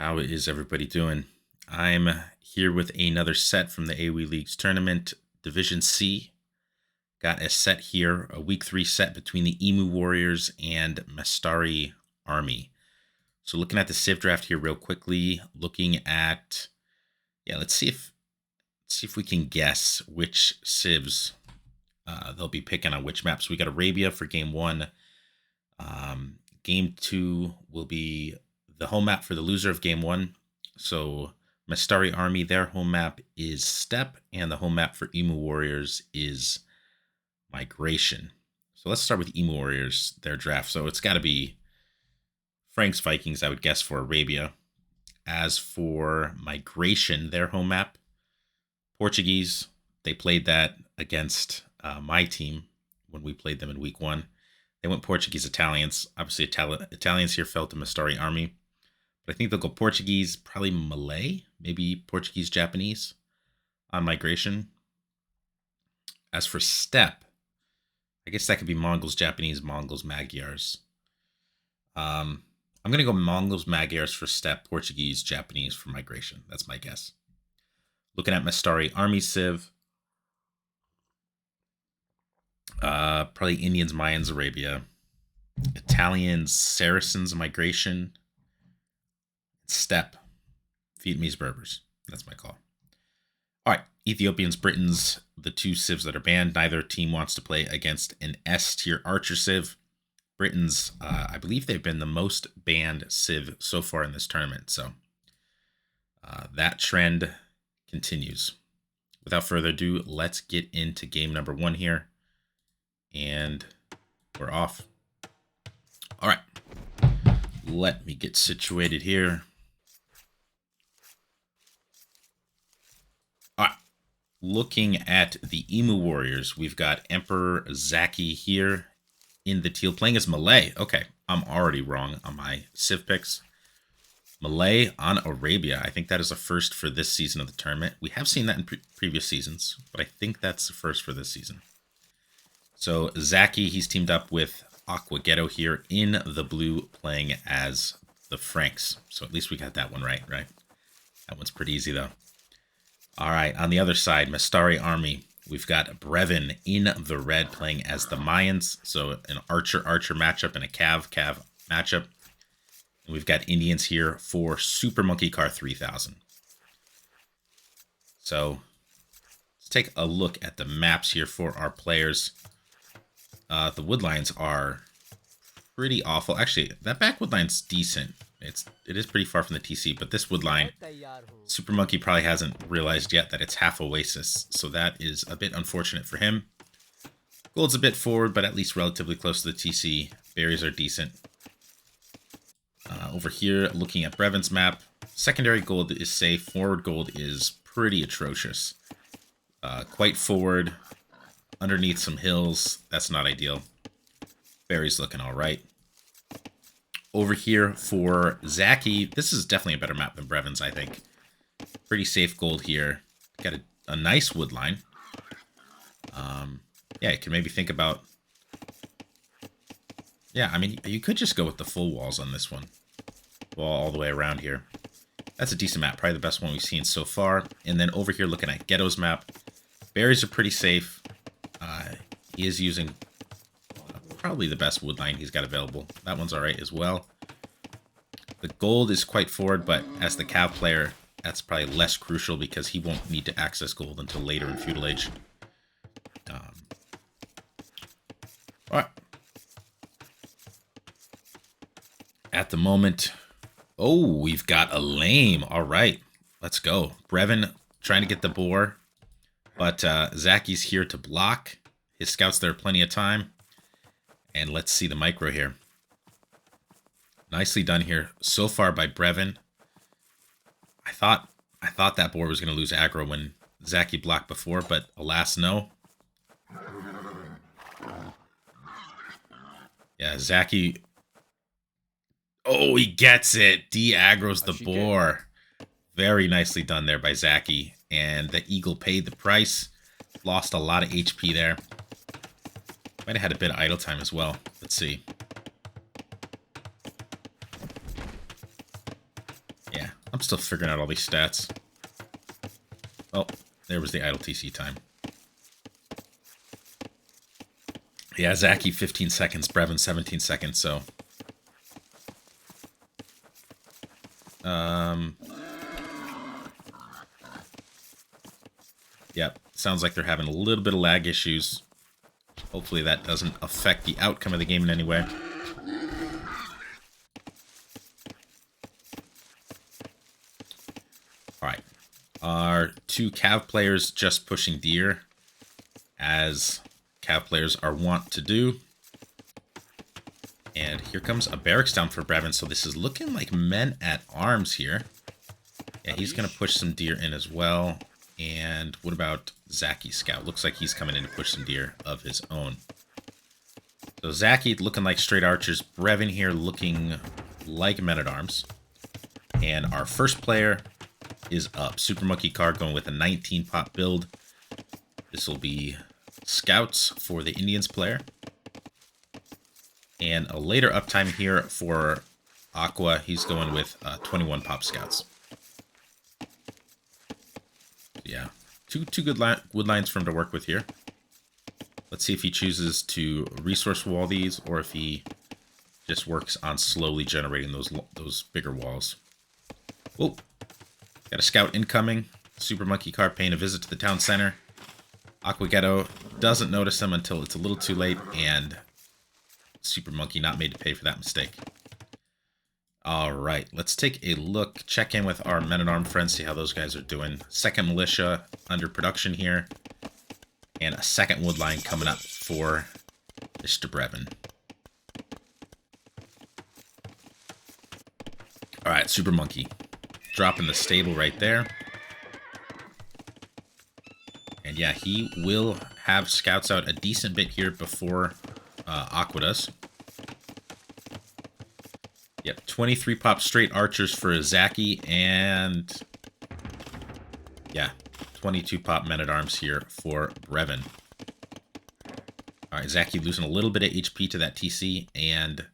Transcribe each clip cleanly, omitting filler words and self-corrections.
How is everybody doing? I'm here with another set from the AOE League's tournament, Division C. Got a set here, a week 3 set between the Emu Warriors and Mestari Army. So looking at the Civ Draft here real quickly, looking at, let's see if we can guess which Civs they'll be picking on which maps. We got Arabia for game 1. Game 2 will be the home map for the loser of game 1. So Mestari Army, their home map is Steppe, and the home map for Emu Warriors is Migration. So let's start with Emu Warriors, their draft. So it's got to be Franks Vikings, I would guess, for Arabia. As for Migration, their home map, Portuguese. They played that against my team when we played them in week 1. They went Portuguese Italians. Obviously, Italians here fell to Mestari Army. But I think they'll go Portuguese, probably Malay, maybe Portuguese Japanese on Migration. As for Steppe, I guess that could be Mongols Japanese, Mongols Magyars. I'm going to go Mongols Magyars for Steppe, Portuguese Japanese for Migration. That's my guess. Looking at Mestari Army Civ. Probably Indians, Mayans, Arabia. Italians, Saracens, Migration. Steppe, Vietnamese, Berbers. That's my call. All right, Ethiopians, Britons, the 2 Civs that are banned. Neither team wants to play against an S-tier Archer Civ. Britons, I believe they've been the most banned Civ so far in this tournament. So that trend continues. Without further ado, let's get into game number 1 here. And we're off. All right. Let me get situated here. All right. Looking at the Emu Warriors, we've got Emperor Zaki here in the teal, playing as Malay. Okay, I'm already wrong on my Civ picks. Malay on Arabia. I think that is a first for this season of the tournament. We have seen that in previous seasons, but I think that's the first for this season. So Zaki, he's teamed up with Aqua Ghetto here in the blue, playing as the Franks. So at least we got that one right? That one's pretty easy, though. All right, on the other side, Mestari Army, we've got Brevin in the red, playing as the Mayans. So an Archer-Archer matchup and a Cav matchup. And we've got Indians here for Super Monkey Car 3000. So let's take a look at the maps here for our players. The wood lines are pretty awful. Actually, that back wood line's decent. It is pretty far from the TC, but this wood line, Super Monkey probably hasn't realized yet that it's half Oasis, so that is a bit unfortunate for him. Gold's a bit forward, but at least relatively close to the TC. Berries are decent. Over here, looking at Brevin's map, secondary gold is safe. Forward gold is pretty atrocious. Quite forward. Underneath some hills, that's not ideal. Berry's looking all right. Over here for Zaki, this is definitely a better map than Brevin's, I think. Pretty safe gold here. Got a nice wood line. Yeah, you can maybe think about... Yeah, I mean, you could just go with the full walls on this one. Wall all the way around here. That's a decent map, probably the best one we've seen so far. And then over here looking at Ghetto's map, berries are pretty safe. He is using probably the best wood line he's got available. That one's all right as well. The gold is quite forward, but as the Cav player, that's probably less crucial because he won't need to access gold until later in Feudal Age. All right. At the moment, oh, we've got a lame. All right, let's go. Brevin trying to get the boar, but Zaki's here to block. His scouts there plenty of time. And let's see the micro here. Nicely done here so far by Brevin. I thought that boar was going to lose aggro when Zaki blocked before, but alas, no. Yeah, Zaki. Oh, he gets it. De-aggro's the boar. Very nicely done there by Zaki. And the eagle paid the price. Lost a lot of HP there. Might have had a bit of idle time as well. Let's see. Yeah, I'm still figuring out all these stats. Oh, there was the idle TC time. Yeah, Zaki 15 seconds, Brevin 17 seconds, so... Yep, sounds like they're having a little bit of lag issues. Hopefully that doesn't affect the outcome of the game in any way. Alright. Our two Cav players just pushing deer, as Cav players are wont to do. And here comes a barracks down for Brevin, so this is looking like men at arms here. Yeah, he's going to push some deer in as well. And what about Zaki Scout? Looks like he's coming in to push some deer of his own. So Zaki looking like straight archers. Brevin here looking like men-at-arms. And our first player is up. Super Monkey Car going with a 19-pop build. This will be Scouts for the Indians player. And a later uptime here for Aqua. He's going with 21-pop Scouts. Yeah, two good wood lines for him to work with here. Let's see if he chooses to resource wall these, or if he just works on slowly generating those bigger walls. Whoa, got a scout incoming. Super Monkey Car paying a visit to the town center. Aqua Ghetto doesn't notice him until it's a little too late, and Super Monkey not made to pay for that mistake. All right, let's take a look, check in with our men-at-arms friends, see how those guys are doing. Second militia under production here, and a second wood line coming up for Mr. Brevin. All right, Super Monkey dropping the stable right there. And yeah, he will have scouts out a decent bit here before Aqua does. Yep, 23 pop straight archers for Zaki, and yeah, 22 pop men-at-arms here for Brevin. All right, Zaki losing a little bit of HP to that TC, and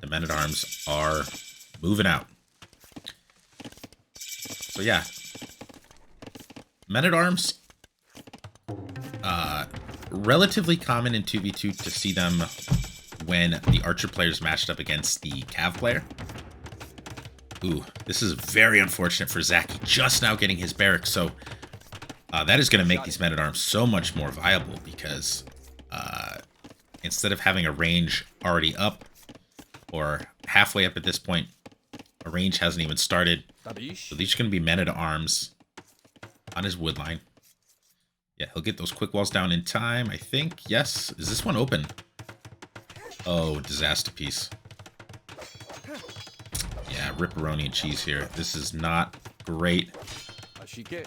the men-at-arms are moving out. So yeah, men-at-arms, relatively common in 2v2 to see them when the archer player's matched up against the Cav player. Ooh, this is very unfortunate for Zaki just now getting his barracks. So that is going to make these men-at-arms so much more viable, because instead of having a range already up, or halfway up at this point, a range hasn't even started. So these are going to be men-at-arms on his wood line. Yeah, he'll get those quick walls down in time, I think. Yes. Is this one open? Oh, disaster piece. Yeah, ripperoni and cheese here. This is not great. Did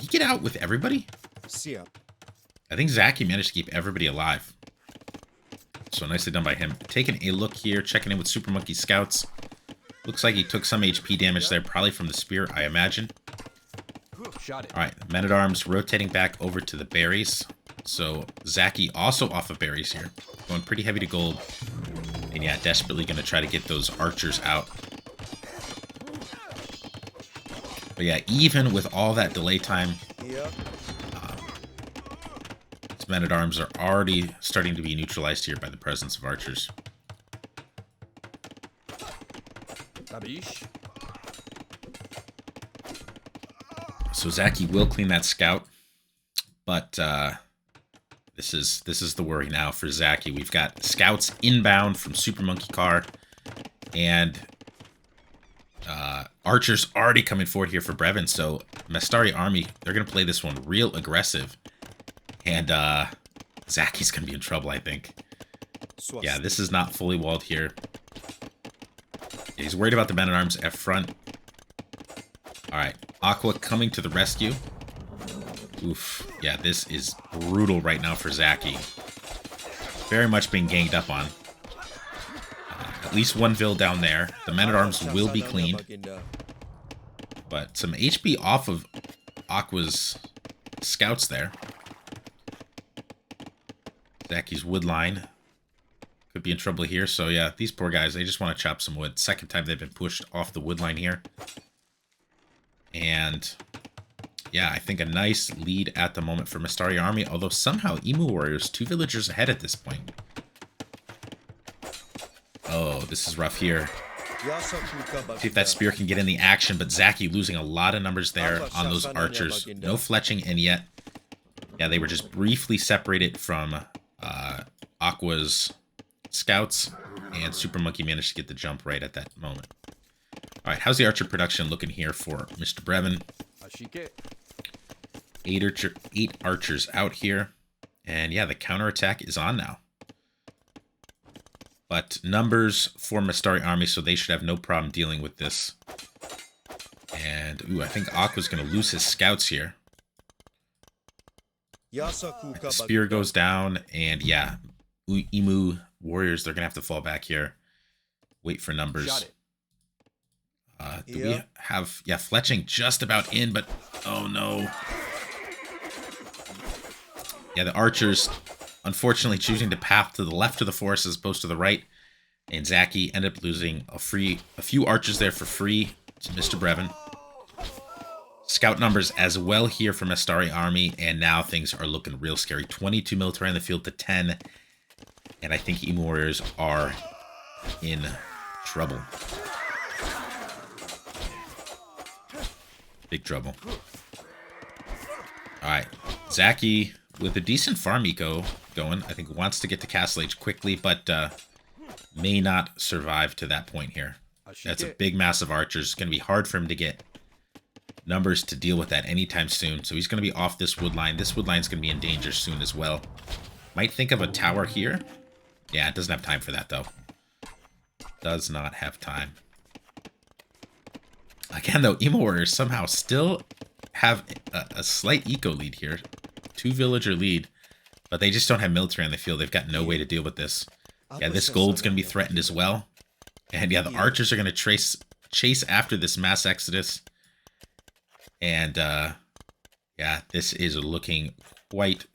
he get out with everybody? I think Zaki managed to keep everybody alive. So nicely done by him. Taking a look here, checking in with Super Monkey Scouts. Looks like he took some HP damage there, probably from the spear, I imagine. Alright, men-at-arms rotating back over to the berries. So Zaki also off of berries here. Going pretty heavy to gold. And yeah, desperately going to try to get those archers out. But yeah, even with all that delay time, these men-at-arms are already starting to be neutralized here by the presence of archers. So Zaki will clean that scout, but this is the worry now for Zaki. We've got scouts inbound from Super Monkey Car, and archers already coming forward here for Brevin. So Mestari Army, they're going to play this one real aggressive, and Zaki's going to be in trouble, I think. Yeah, this is not fully walled here. He's worried about the men-at-arms at front. All right, Aqua coming to the rescue. Oof. Yeah, this is brutal right now for Zaki. Very much being ganged up on. At least one vill down there. The men-at-arms will be cleaned. But some HP off of Aqua's scouts there. Zaki's wood line could be in trouble here. So yeah, these poor guys, they just want to chop some wood. Second time they've been pushed off the wood line here. And yeah, I think a nice lead at the moment for Mestari Army, although somehow Emu Warriors 2 villagers ahead at this point. Oh, this is rough here. See if that spear can get in the action, but Zaki losing a lot of numbers there on those archers. No fletching, and yet, yeah, they were just briefly separated from Aqua's scouts, and Super Monkey managed to get the jump right at that moment. All right, how's the archer production looking here for Mr. Brevin? 8 archers out here, and yeah, the counterattack is on now. But numbers for Mestari Army, so they should have no problem dealing with this. And, ooh, I think Aqua's going to lose his scouts here. Right, the spear goes down, and yeah, Emu Warriors, they're going to have to fall back here. Wait for numbers. Do we have, yeah, fletching just about in, but, oh no. Yeah, the archers, unfortunately, choosing to path to the left of the forest as opposed to the right. And Zaki ended up losing a few archers there for free to Mr. Brevin. Scout numbers as well here for Mestari Army, and now things are looking real scary. 22 military on the field to 10, and I think Emu Warriors are in trouble. Big trouble. All right, Zaki with a decent farm eco going. I think wants to get to Castle Age quickly, but may not survive to that point here. That's a big mass of archers. It's going to be hard for him to get numbers to deal with that anytime soon. So he's going to be off this wood line. This wood line is going to be in danger soon as well. Might think of a tower here. Yeah, it doesn't have time for that, though. Does not have time. Again, though, Emo Warriors somehow still have a slight eco lead here. 2 villager lead. But they just don't have military on the field. They've got no way to deal with this. Yeah, this gold's going to be threatened as well. And yeah, the archers are going to chase after this mass exodus. And yeah, this is looking quite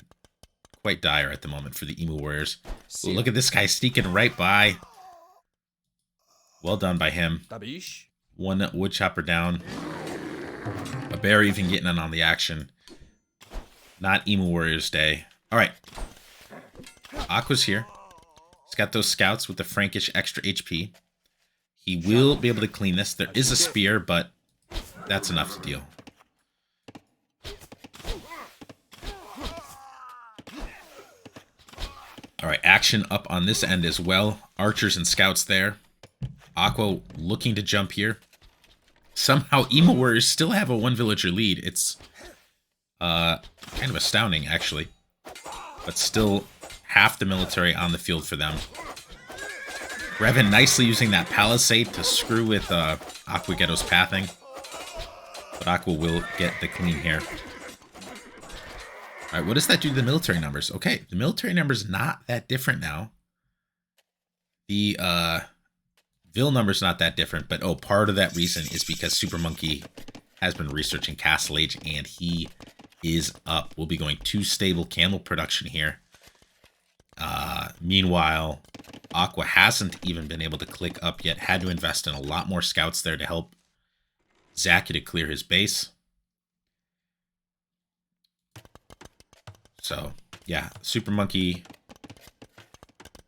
dire at the moment for the Emu Warriors. Ooh, look at this guy sneaking right by. Well done by him. One woodchopper down. A bear even getting in on the action. Not Emu Warriors Day. All right. Aqua's here. He's got those scouts with the Frankish extra HP. He will be able to clean this. There is a spear, but that's enough to deal. All right, action up on this end as well. Archers and scouts there. Aqua looking to jump here. Somehow, Emo Warriors still have a 1 villager lead. It's kind of astounding, actually. But still, half the military on the field for them. Brevin nicely using that palisade to screw with Aqua Ghetto's pathing. But Aqua will get the clean here. All right, what does that do to the military numbers? Okay, the military numbers not that different now. The Vil number's not that different, but oh, part of that reason is because Super Monkey has been researching Castle Age, and he is up. We'll be going 2 stable camel production here. Meanwhile, Aqua hasn't even been able to click up yet. Had to invest in a lot more scouts there to help Zaki to clear his base. So, yeah, Super Monkey,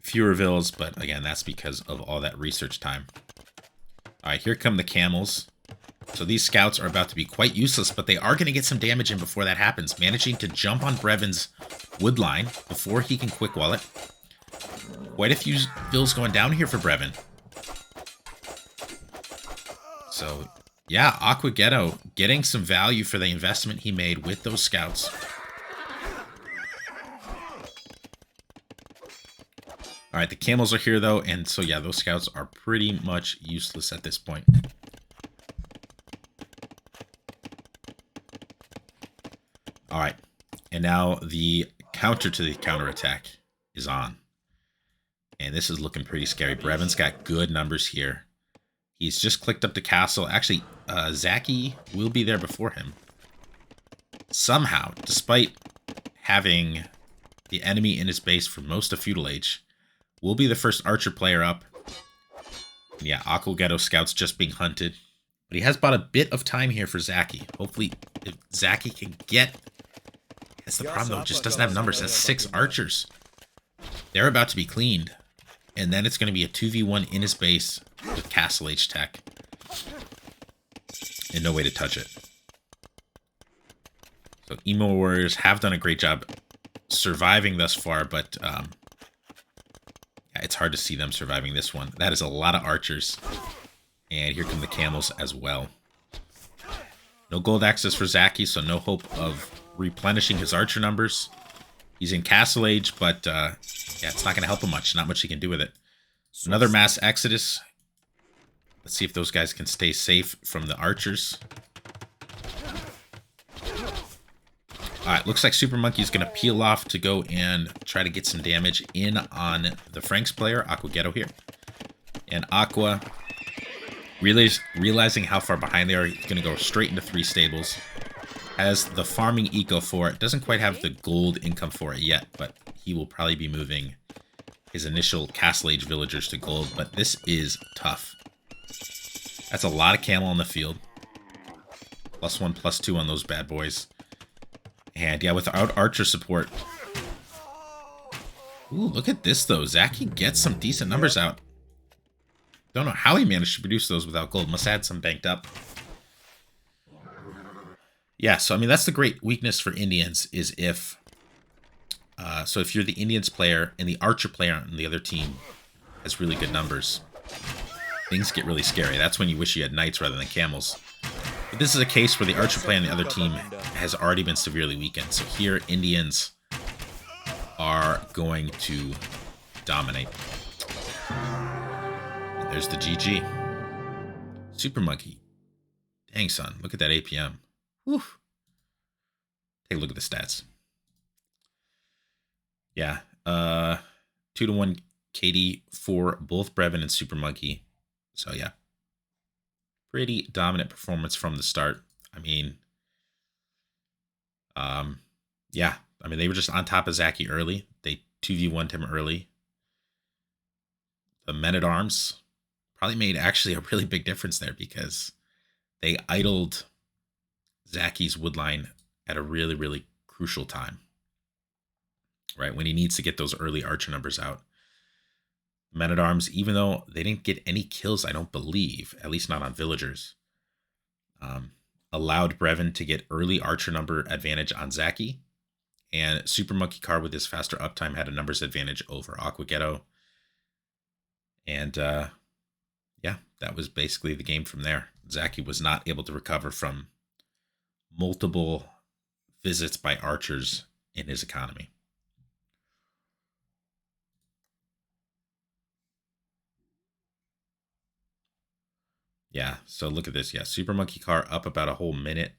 fewer vills, but again, that's because of all that research time. All right, here come the camels. So these scouts are about to be quite useless, but they are going to get some damage in before that happens. Managing to jump on Brevin's wood line before he can quick wall it. Quite a few vills going down here for Brevin. So, yeah, Aqua Ghetto getting some value for the investment he made with those scouts. All right, the camels are here, though, and so, yeah, those scouts are pretty much useless at this point. All right, and now the counter to the counterattack is on. And this is looking pretty scary. Brevin's got good numbers here. He's just clicked up the castle. Actually, Zaki will be there before him. Somehow, despite having the enemy in his base for most of Feudal Age, will be the first Archer player up. And yeah, Aquagetto Scout's just being hunted. But he has bought a bit of time here for Zaki. Hopefully, if Zaki can get... That's the problem, though. It just doesn't have numbers. It has 6 Archers. They're about to be cleaned. And then it's going to be a 2v1 in his base with Castle Age tech. And no way to touch it. So Emo Warriors have done a great job surviving thus far, but yeah, it's hard to see them surviving this one. That is a lot of Archers. And here come the Camels as well. No gold access for Zaki, so no hope of replenishing his Archer numbers. He's in Castle Age, but yeah, it's not going to help him much. Not much he can do with it. Another mass exodus. Let's see if those guys can stay safe from the Archers. Alright, looks like Super Monkey's going to peel off to go and try to get some damage in on the Franks player, Aquagetto here. And Aqua, realizing how far behind they are, he's going to go straight into 3 stables. Has the farming eco for it. Doesn't quite have the gold income for it yet, but he will probably be moving his initial Castle Age villagers to gold. But this is tough. That's a lot of camel on the field. +1, +2 on those bad boys. And yeah, without Archer support. Ooh, look at this though. Zaki gets some decent numbers out. Don't know how he managed to produce those without gold. Must have had some banked up. Yeah, so I mean, that's the great weakness for Indians is if... so if you're the Indians player and the Archer player on the other team has really good numbers, things get really scary. That's when you wish you had Knights rather than Camels. But this is a case where the Archer player on the other team has already been severely weakened. So here, Indians are going to dominate. And there's the GG. Super Monkey. Dang, son. Look at that APM. Whew. Take a look at the stats. Yeah. 2-to-1 KD for both Brevin and Super Monkey. So, yeah. Pretty dominant performance from the start. I mean, yeah. I mean, they were just on top of Zaki early. They 2v1'd him early. The Men-at-Arms probably made actually a really big difference there because they idled Zaki's woodline at a really, really crucial time. Right? When he needs to get those early Archer numbers out. Men-at-Arms, even though they didn't get any kills, I don't believe, at least not on villagers, allowed Brevin to get early Archer number advantage on Zaki. And Super Monkey Car with his faster uptime had a numbers advantage over Aquagetto. And yeah, that was basically the game from there. Zaki was not able to recover from multiple visits by Archers in his economy. Yeah, so look at this. Yeah, Super Monkey Car up about a whole minute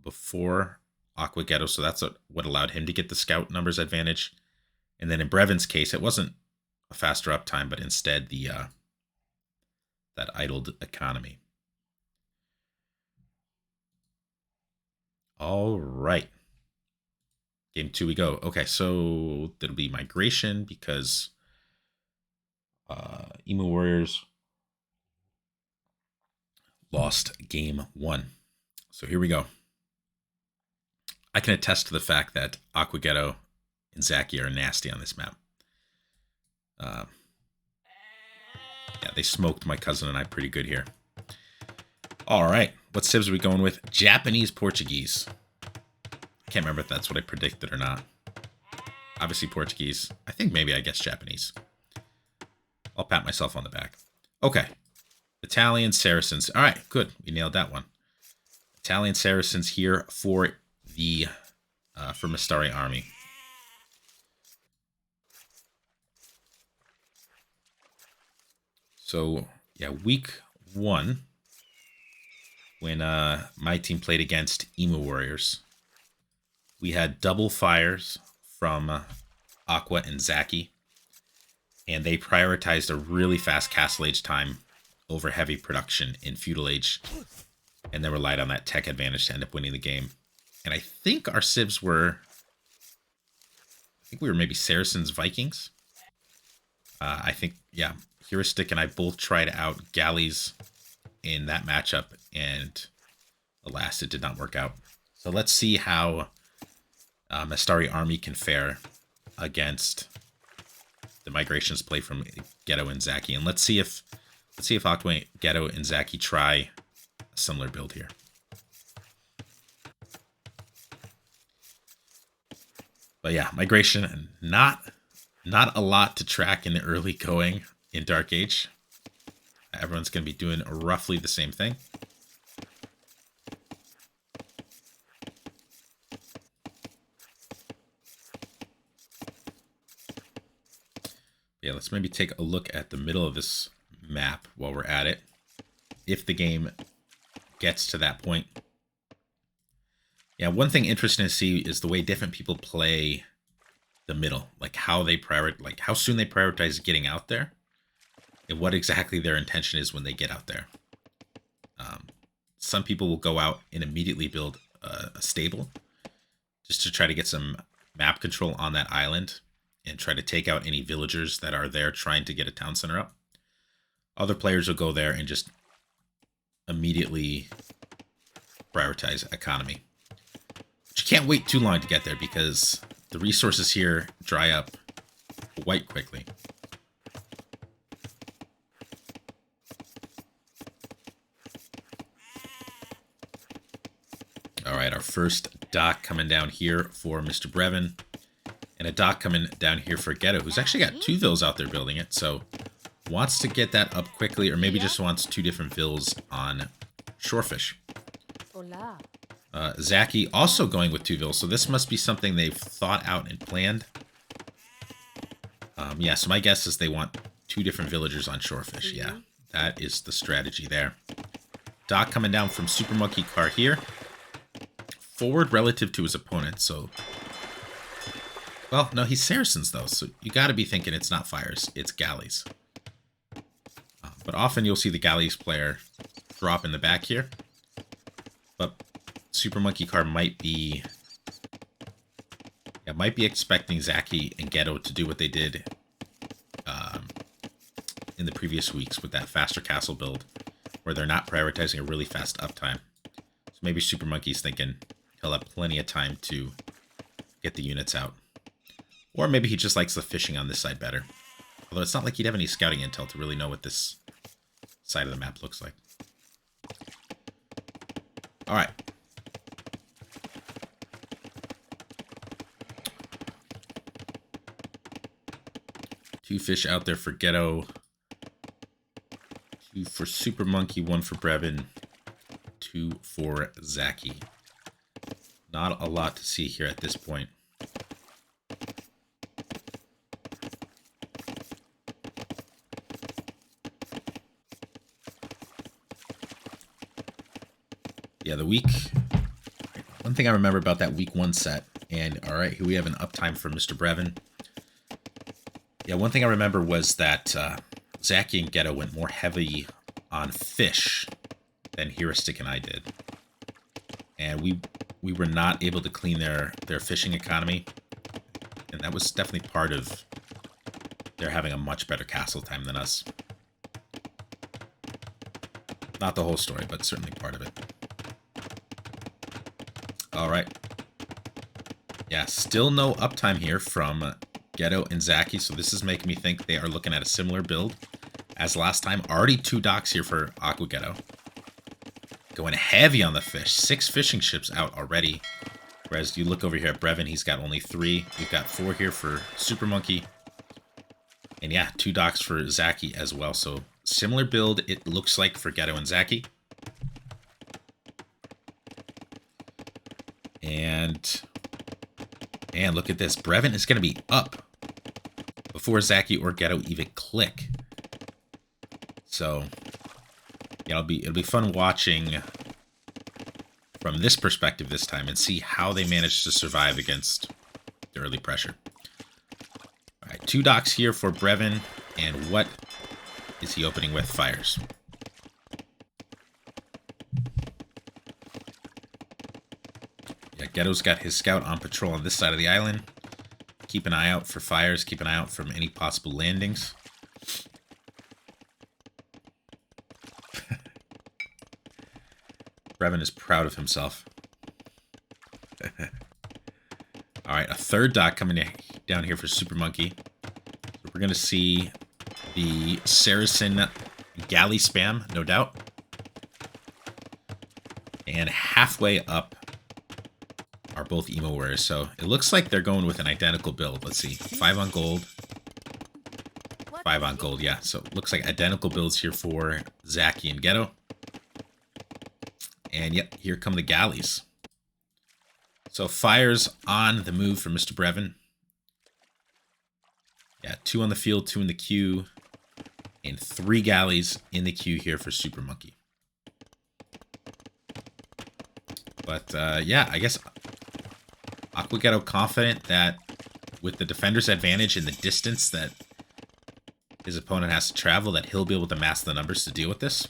before Aquagetto, so that's what allowed him to get the scout numbers advantage. And then in Brevin's case, it wasn't a faster uptime, but instead the that idled economy. All right. Game 2 we go. Okay, so there'll be migration because Emu Warriors lost game 1. So here we go. I can attest to the fact that Aquagetto and Zaki are nasty on this map. Yeah, they smoked my cousin and I pretty good here. All right, what civs are we going with? Japanese, Portuguese. I can't remember if that's what I predicted or not. Obviously Portuguese. I think maybe I guessed Japanese. I'll pat myself on the back. Okay. Italian, Saracens. All right, good. We nailed that one. Italian Saracens here for the for Mestari Army. So yeah, week 1, when my team played against Emu Warriors, we had double fires from Aqua and Zaki, and they prioritized a really fast Castle Age time over heavy production in Feudal Age, and then relied on that tech advantage to end up winning the game. And I think our civs were, I think we were maybe Saracens, Vikings. I think, yeah, Heuristic and I both tried out galleys in that matchup, and alas, it did not work out. So let's see how Mestari Army can fare against the migrations play from Ghetto and Zaki, and let's see if Octaway, Ghetto, and Zaki try a similar build here. But yeah, migration, not a lot to track in the early going in Dark Age. Everyone's going to be doing roughly the same thing. Yeah, let's maybe take a look at the middle of this map while we're at it. If the game gets to that point. Yeah, one thing interesting to see is the way different people play the middle, like how they how soon they prioritize getting out there, and what exactly their intention is when they get out there. Some people will go out and immediately build a stable just to try to get some map control on that island and try to take out any villagers that are there trying to get a town center up. Other players will go there and just immediately prioritize economy. But you can't wait too long to get there because the resources here dry up quite quickly. All right, our first dock coming down here for Mr. Brevin. And a dock coming down here for Ghetto, who's actually got 2 vills out there building it. So wants to get that up quickly, or maybe just wants 2 different vills on Shorefish. Zaki also going with 2 vills, so this must be something they've thought out and planned. Yeah, so my guess is they want 2 different villagers on Shorefish. Yeah, that is the strategy there. Dock coming down from Super Monkey Car here. Forward relative to his opponent, so... Well, no, he's Saracens, though, so you got to be thinking it's not fires, it's galleys. But often you'll see the galleys player drop in the back here. But Super Monkey Car might be expecting Zaki and Ghetto to do what they did in the previous weeks with that faster castle build, where they're not prioritizing a really fast uptime. So maybe Super Monkey's thinking he'll have plenty of time to get the units out. Or maybe he just likes the fishing on this side better. Although it's not like he'd have any scouting intel to really know what this side of the map looks like. Alright. Two fish out there for Ghetto. 2 for Super Monkey, 1 for Brevin, 2 for Zaki. Not a lot to see here at this point. Yeah, the week... One thing I remember about that week 1 set, and alright, here we have an uptime for Mr. Brevin. Yeah, one thing I remember was that Zaki and Ghetto went more heavy on fish than Heuristic and I did. And we were not able to clean their fishing economy. And that was definitely part of their having a much better castle time than us. Not the whole story, but certainly part of it. Alright. Yeah, still no uptime here from Ghetto and Zaki, so this is making me think they are looking at a similar build as last time. Already 2 docks here for Aqua Ghetto. Going heavy on the fish. 6 fishing ships out already. Whereas you look over here at Brevin, he's got only 3. We've got 4 here for Super Monkey. And yeah, 2 docks for Zaki as well. So similar build, it looks like, for Ghetto and Zaki. And look at this. Brevin is going to be up before Zaki or Ghetto even click. So yeah, it'll be fun watching from this perspective this time and see how they manage to survive against the early pressure. All right, 2 docks here for Brevin, and what is he opening with? Fires. Yeah, Ghetto's got his scout on patrol on this side of the island. Keep an eye out for fires. Keep an eye out from any possible landings. Brevin is proud of himself. All right, a third dock coming down here for Super Monkey. So we're going to see the Saracen galley spam, no doubt. And halfway up are both emo warriors. So it looks like they're going with an identical build. Let's see. 5 on gold. 5 on gold, yeah. So it looks like identical builds here for Zaki and Ghetto. And yep, here come the galleys. So fires on the move for Mr. Brevin. Yeah, 2 on the field, 2 in the queue. And 3 galleys in the queue here for Super Monkey. But yeah, I guess Aqua Ghetto confident that with the defender's advantage in the distance that his opponent has to travel, that he'll be able to mask the numbers to deal with this.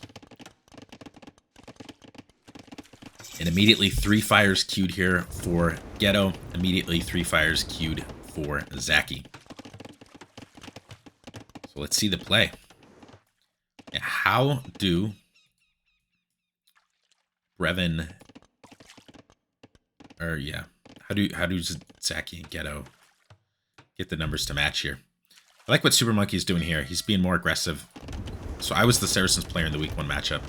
And immediately 3 fires queued here for Ghetto. Immediately 3 fires queued for Zaki. So let's see the play. Yeah, how do Brevin, or yeah, how do Zaki and Ghetto get the numbers to match here? I like what Super Monkey is doing here. He's being more aggressive. So I was the Saracens player in the week 1 matchup.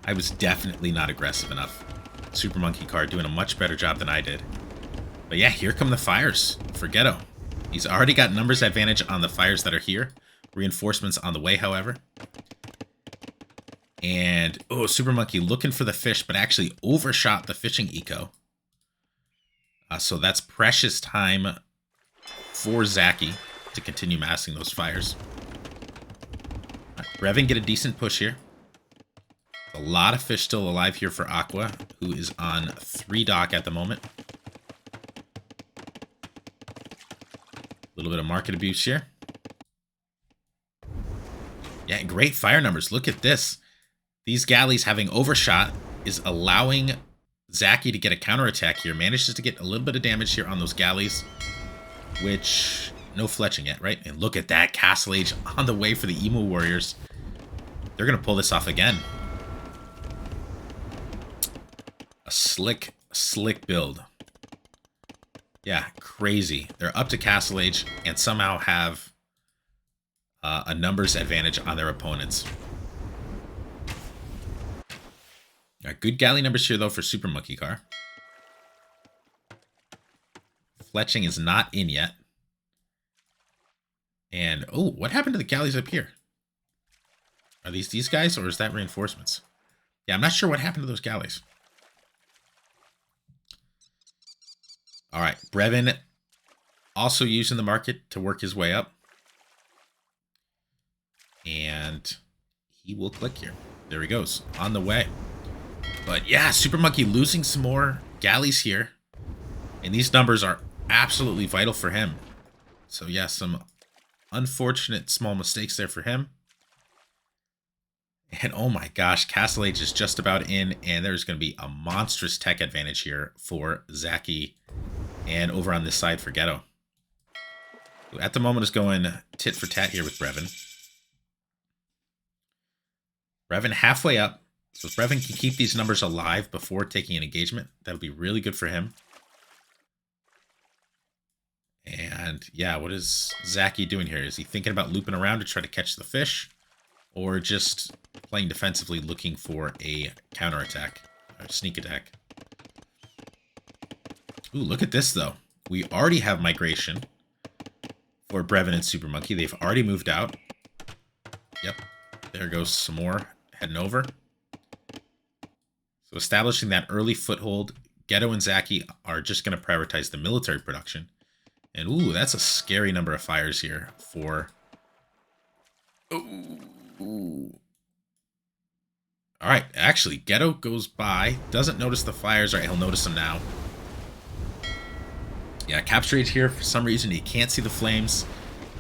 I was definitely not aggressive enough. Super Monkey card doing a much better job than I did. But yeah, here come the fires for Ghetto. He's already got numbers advantage on the fires that are here. Reinforcements on the way, however. And, oh, Super Monkey looking for the fish, but actually overshot the fishing eco. So that's precious time for Zaki to continue massing those fires. Right, Brevin get a decent push here. A lot of fish still alive here for Aqua, who is on 3 dock at the moment. A little bit of market abuse here. Yeah, great fire numbers. Look at this. These galleys having overshot is allowing Zaki to get a counterattack here. Manages to get a little bit of damage here on those galleys, which no fletching yet, right? And look at that Castle Age on the way for the Emo Warriors. They're going to pull this off again. A slick build. Yeah, crazy. They're up to Castle Age and somehow have a numbers advantage on their opponents. Good galley numbers here, though, for Super Monkey Car. Fletching is not in yet. And, oh, what happened to the galleys up here? Are these guys, or is that reinforcements? Yeah, I'm not sure what happened to those galleys. All right, Brevin also using the market to work his way up. And he will click here. There he goes, on the way. But yeah, Super Monkey losing some more galleys here. And these numbers are absolutely vital for him. So yeah, some unfortunate small mistakes there for him. And oh my gosh, Castle Age is just about in. And there's going to be a monstrous tech advantage here for Zaki. And over on this side for Ghetto. Who at the moment is going tit for tat here with Brevin. Brevin halfway up. So if Brevin can keep these numbers alive before taking an engagement, that'll be really good for him. And yeah, what is Zaki doing here? Is he thinking about looping around to try to catch the fish? Or just playing defensively looking for a counterattack, or sneak attack? Ooh, look at this, though. We already have migration for Brevin and Super Monkey. They've already moved out. Yep. There goes some more heading over. So establishing that early foothold, Ghetto and Zaki are just going to prioritize the military production. And ooh, that's a scary number of fires here for... Ooh. All right, actually, Ghetto goes by, doesn't notice the fires. All right, he'll notice them now. Yeah, capture rate here, for some reason, he can't see the flames.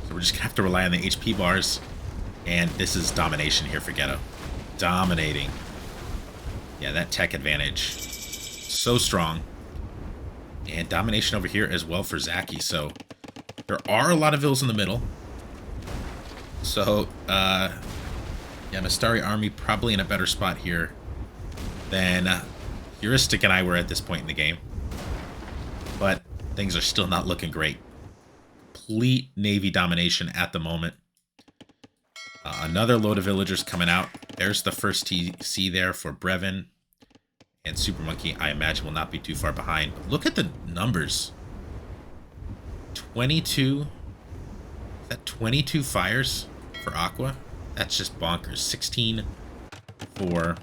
So we're just going to have to rely on the HP bars. And this is domination here for Ghetto. Dominating. Yeah, that tech advantage. So strong. And domination over here as well for Zaki. So there are a lot of vills in the middle. So, yeah, Mestari Army probably in a better spot here than Heuristic and I were at this point in the game. But things are still not looking great. Complete Navy domination at the moment. Another load of villagers coming out. There's the first TC there for Brevin. And Super Monkey, I imagine, will not be too far behind. But look at the numbers. 22. Is that 22 fires for Aqua? That's just bonkers. 16 for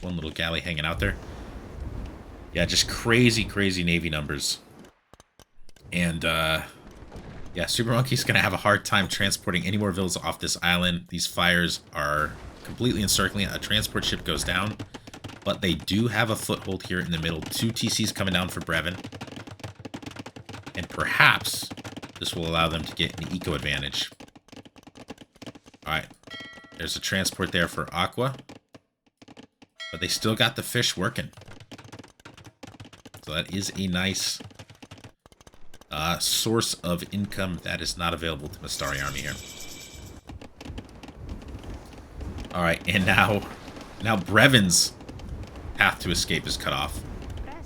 one little galley hanging out there. Yeah, just crazy, crazy Navy numbers. And, yeah, Super Monkey's going to have a hard time transporting any more villas off this island. These fires are completely encircling it. A transport ship goes down. But they do have a foothold here in the middle. 2 TCs coming down for Brevin. And perhaps this will allow them to get an eco advantage. Alright. There's a transport there for Aqua. But they still got the fish working. So that is a nice source of income that is not available to Mestari Army here. Alright, and now Brevin's path to escape is cut off.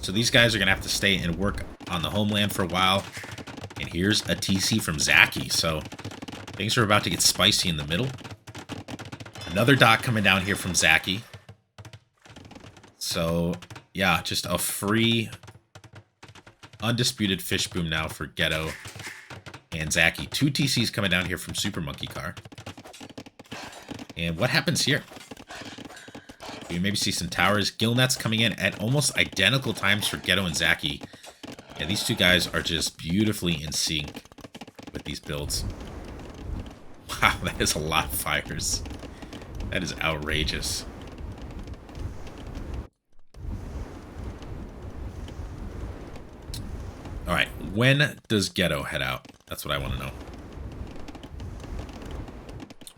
So these guys are going to have to stay and work on the homeland for a while. And here's a TC from Zaki. So things are about to get spicy in the middle. Another dock coming down here from Zaki. So, yeah, just a free, undisputed fish boom now for Ghetto and Zaki. 2 TCs coming down here from Super Monkey Car. And what happens here? We maybe see some towers. Gill nets coming in at almost identical times for Ghetto and Zaki. Yeah, these two guys are just beautifully in sync with these builds. Wow, that is a lot of fires. That is outrageous. Alright, when does Ghetto head out? That's what I want to know.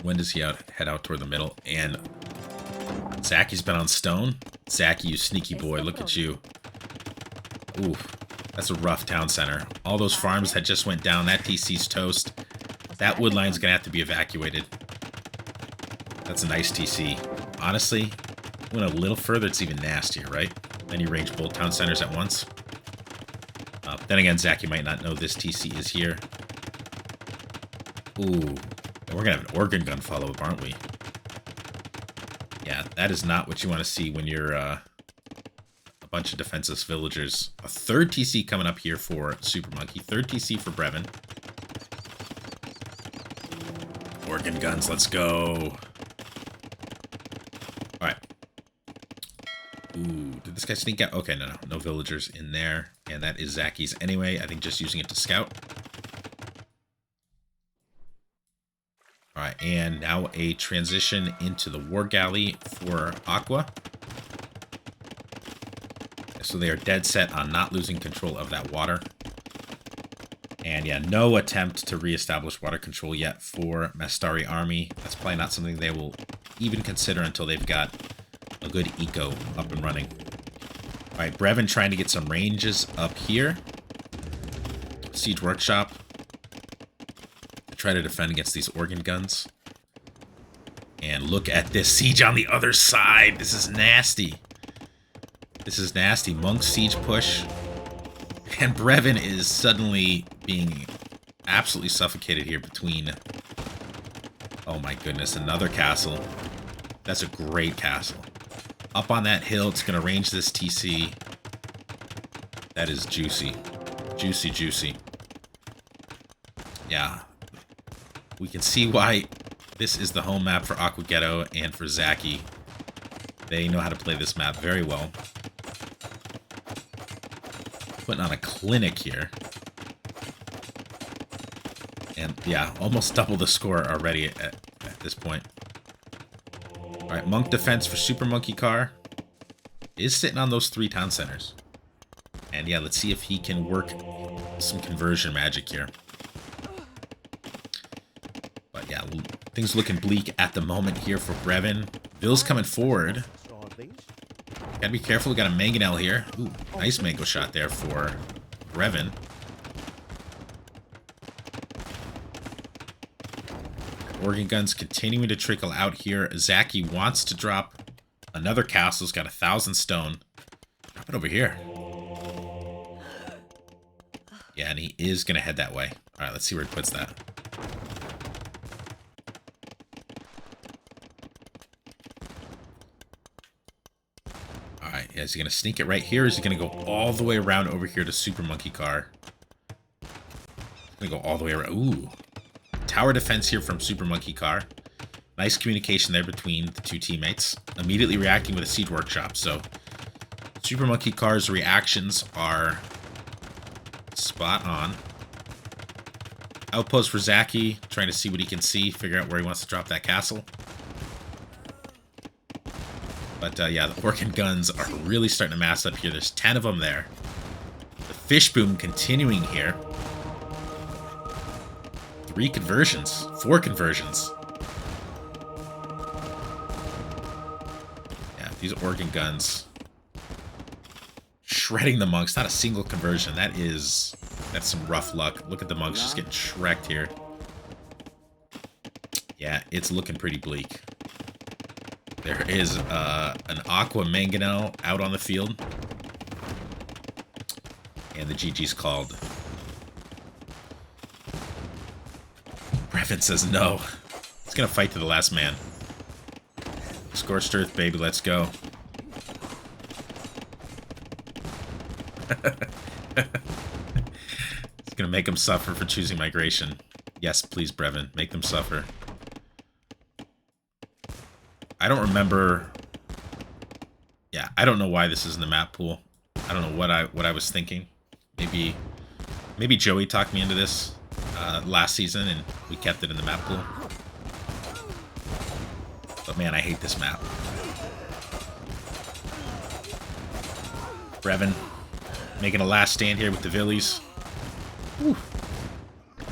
When does he head out toward the middle? And Zaki's been on stone. Zaki, you sneaky boy, look at you. Ooh, that's a rough town center. All those farms that just went down, that TC's toast. That wood line's gonna have to be evacuated. That's a nice TC. Honestly, went a little further, it's even nastier, right? Then you range both town centers at once. Then again, Zaki might not know this TC is here. Ooh, and we're gonna have an organ gun follow-up, aren't we? Yeah, that is not what you want to see when you're a bunch of defenseless villagers. A third TC coming up here for Super Monkey. Third TC for Brevin. Organ guns, let's go. Alright. Ooh, did this guy sneak out? Okay, no villagers in there. And that is Zaki's anyway. I think just using it to scout. Alright, and now a transition into the War Galley for Aqua. So they are dead set on not losing control of that water. And yeah, no attempt to reestablish water control yet for Mestari Army. That's probably not something they will even consider until they've got a good eco up and running. Alright, Brevin trying to get some ranges up here. Siege Workshop. Try to defend against these organ guns. And look at this siege on the other side. This is nasty. This is nasty. Monk siege push. And Brevin is suddenly being absolutely suffocated here between... Oh my goodness, another castle. That's a great castle. Up on that hill, it's going to range this TC. That is juicy. Juicy, juicy. Yeah. We can see why this is the home map for Aqua Ghetto and for Zaki. They know how to play this map very well. Putting on a clinic here. And yeah, almost double the score already at this point. Alright, Monk defense for Super Monkey Car. Is sitting on those 3 town centers. And yeah, let's see if he can work some conversion magic here. But yeah, things looking bleak at the moment here for Brevin. Bill's coming forward. Gotta be careful, we got a mangonel here. Ooh, nice mango shot there for Brevin. Organ guns continuing to trickle out here. Zaki wants to drop Another castle's got 1,000 stone. Drop it over here. Yeah, and he is going to head that way. All right, let's see where he puts that. All right, yeah, is he going to sneak it right here? Or is he going to go all the way around over here to Super Monkey Car? He's going to go all the way around. Ooh. Tower defense here from Super Monkey Car. Nice communication there between the two teammates. Immediately reacting with a Siege Workshop. So Super Monkey Car's reactions are spot on. Outpost for Zaki, trying to see what he can see, figure out where he wants to drop that castle. But yeah, the Orc and Guns are really starting to mass up here. There's 10 of them there. The Fish Boom continuing here. 3 conversions. 4 conversions. Yeah, these Orc and Guns. Shredding the monks. Not a single conversion. That's some rough luck. Look at the monks just getting shreked here. Yeah, it's looking pretty bleak. There is an Aqua Mangonel out on the field. And the GG's called. Brevin says no. He's going to fight to the last man. Scorched Earth, baby. Let's go. It's going to make them suffer for choosing migration. Yes, please, Brevin. Make them suffer. I don't remember. Yeah, I don't know why this is in the map pool. I don't know what I was thinking. Maybe Joey talked me into this last season, and we kept it in the map pool. But man, I hate this map. Brevin making a last stand here with the Villies. Whew.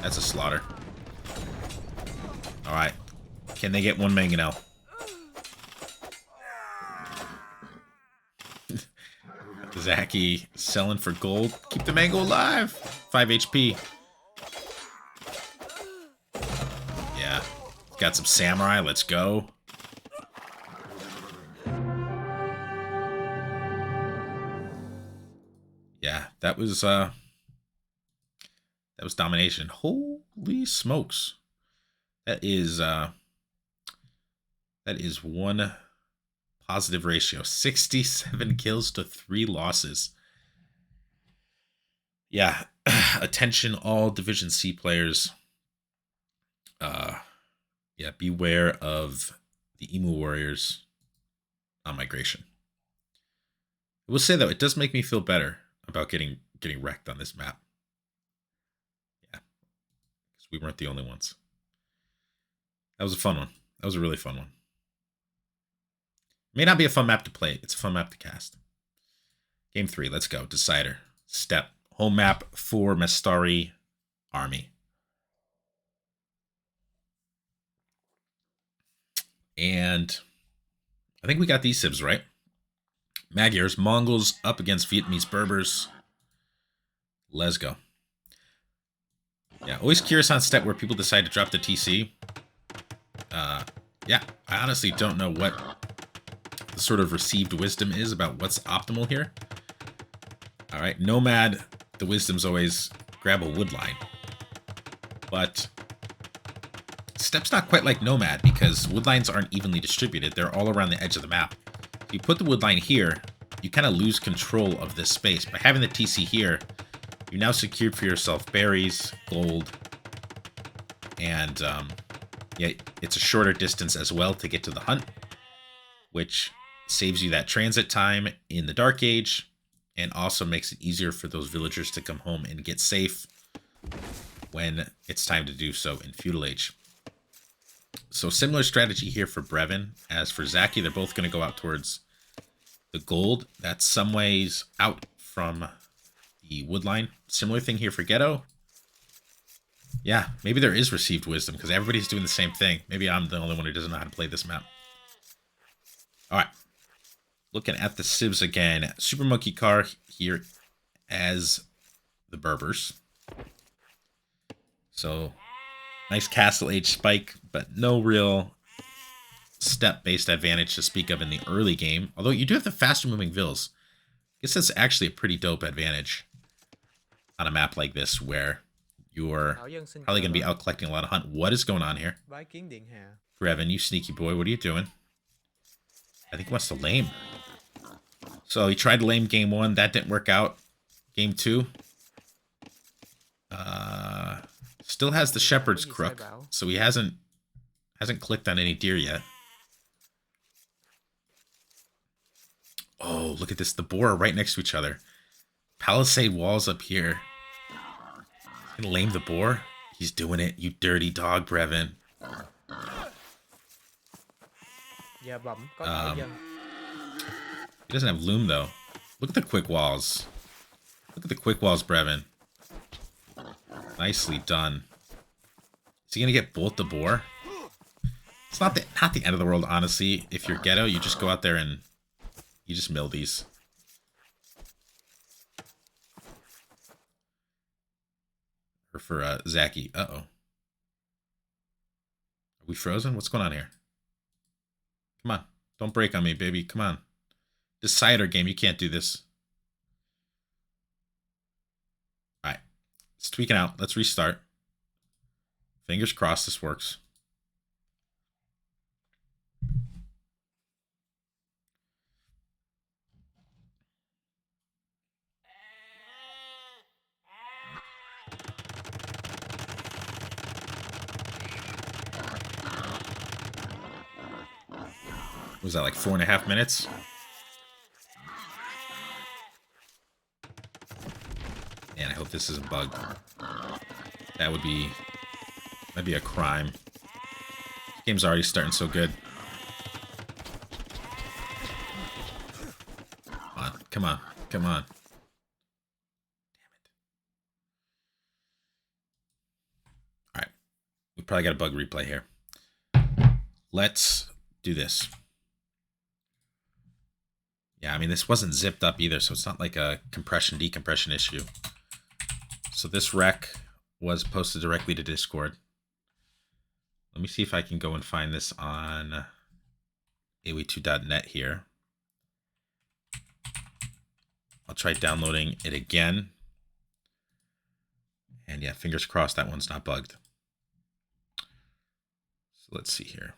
That's a slaughter. All right, can they get one Mangonel? Zaki selling for gold. Keep the mango alive. 5 HP. Yeah. Got some samurai. Let's go. Yeah, that was domination. Holy smokes. That is one positive ratio. 67 kills to 3 losses. Yeah. Attention all Division C players. Yeah, beware of the Emu Warriors on migration. I will say though, it does make me feel better about getting wrecked on this map. Yeah. Because we weren't the only ones. That was a fun one. That was a really fun one. May not be a fun map to play. It's a fun map to cast. Game 3. Let's go. Decider. Steppe. Home map for Mestari Army. And I think we got these civs right. Magyars, Mongols up against Vietnamese Berbers. Let's go. Yeah, always curious on Steppe where people decide to drop the TC. Yeah, I honestly don't know what the sort of received wisdom is about what's optimal here. All right, Nomad, the wisdom's always grab a wood line. But Steppe's not quite like Nomad because wood lines aren't evenly distributed. They're all around the edge of the map. If you put the wood line here, you kind of lose control of this space. By having the TC here, you've now secured for yourself berries, gold, and yeah, it's a shorter distance as well to get to the hunt, which saves you that transit time in the Dark Age and also makes it easier for those villagers to come home and get safe when it's time to do so in Feudal Age. So similar strategy here for Brevin as for Zaki. They're both going to go out towards the gold. That's some ways out from the wood line. Similar thing here for Ghetto. Yeah, maybe there is received wisdom because everybody's doing the same thing. Maybe I'm the only one who doesn't know how to play this map. All right. Looking at the civs again. Super Monkey Car here as the Berbers. So nice Castle Age spike, but no real step-based advantage to speak of in the early game. Although you do have the faster-moving vills. I guess that's actually a pretty dope advantage on a map like this where you're probably going to be out collecting a lot of hunt. What is going on here? Brevin, you sneaky boy, what are you doing? I think he wants to lame. So he tried to lame game 1. That didn't work out. Game 2. Still has the shepherd's crook. So he hasn't clicked on any deer yet. Oh, look at this. The boar are right next to each other. Palisade walls up here. He's gonna lame the boar? He's doing it, you dirty dog, Brevin. He doesn't have loom, though. Look at the quick walls. Look at the quick walls, Brevin. Nicely done. Is he gonna get bolt the boar? It's not the end of the world, honestly. If you're ghetto, you just go out there and you just mill these. Or for Zaki. Uh-oh. Are we frozen? What's going on here? Come on. Don't break on me, baby. Come on. This cider game, you can't do this. Alright. It's tweaking out. Let's restart. Fingers crossed this works. Was that like 4.5 minutes? Man, I hope this isn't bugged. That'd be a crime. This game's already starting so good. Come on. Come on. Damn it. Alright. We probably got a bug replay here. Let's do this. Yeah, I mean, this wasn't zipped up either, so it's not like a compression-decompression issue. So this rec was posted directly to Discord. Let me see if I can go and find this on AOE2.net here. I'll try downloading it again. And yeah, fingers crossed that one's not bugged. So let's see here.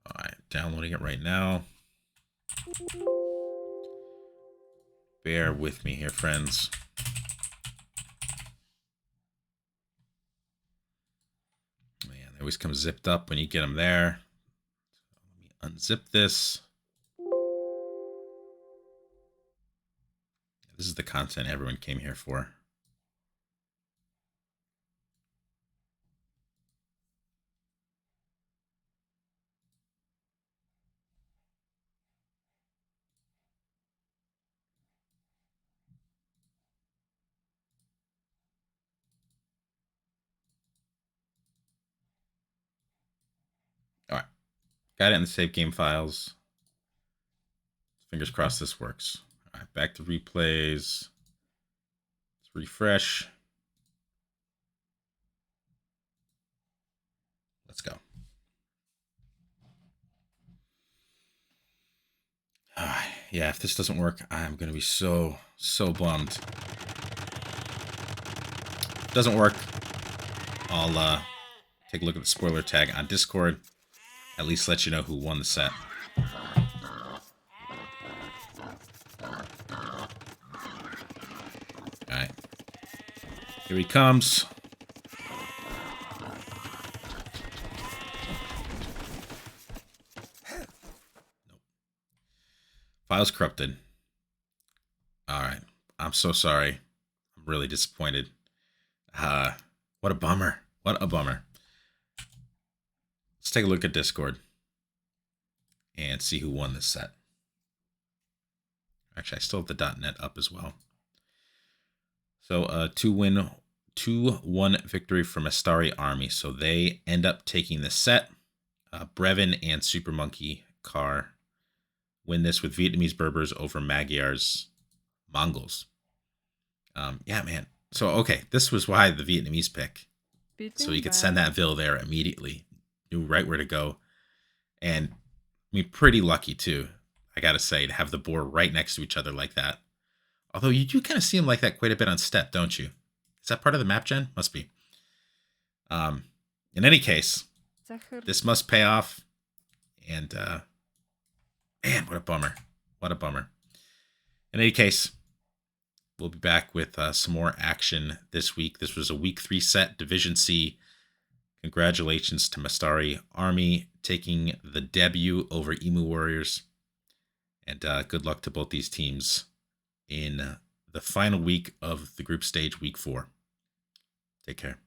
All right, downloading it right now. Bear with me here, friends. Man, they always come zipped up when you get them there. Let me unzip this. This is the content everyone came here for. All right, got it in the save game files. Fingers crossed this works. All right, back to replays. Let's refresh. Let's go. Yeah, if this doesn't work, I'm going to be so bummed. If it doesn't work, I'll take a look at the spoiler tag on Discord. At least let you know who won the set. Alright. Here he comes. Nope. Files corrupted. Alright. I'm so sorry. I'm really disappointed. What a bummer. What a bummer. Let's take a look at Discord and see who won this set. Actually, I still have the .net up as well. So 2-1 victory for Mestari Army. So they end up taking the set. Brevin and Super Monkey Car win this with Vietnamese Berbers over Magyar's Mongols. Yeah, man. So, okay, this was why the Vietnamese pick. So Between you could send that, that Vil there immediately. Knew right where to go. And I mean, pretty lucky too, I gotta say, to have the boar right next to each other like that. Although you do kind of see them like that quite a bit on Steppe, don't you? Is that part of the map gen? Must be. Um, in any case, Zachar. this must pay off. And man, what a bummer. What a bummer. In any case, we'll be back with some more action this week. This was a week 3 set, Division C. Congratulations to Mestari Army taking the debut over Emu Warriors. And good luck to both these teams in the final week of the group stage, week 4. Take care.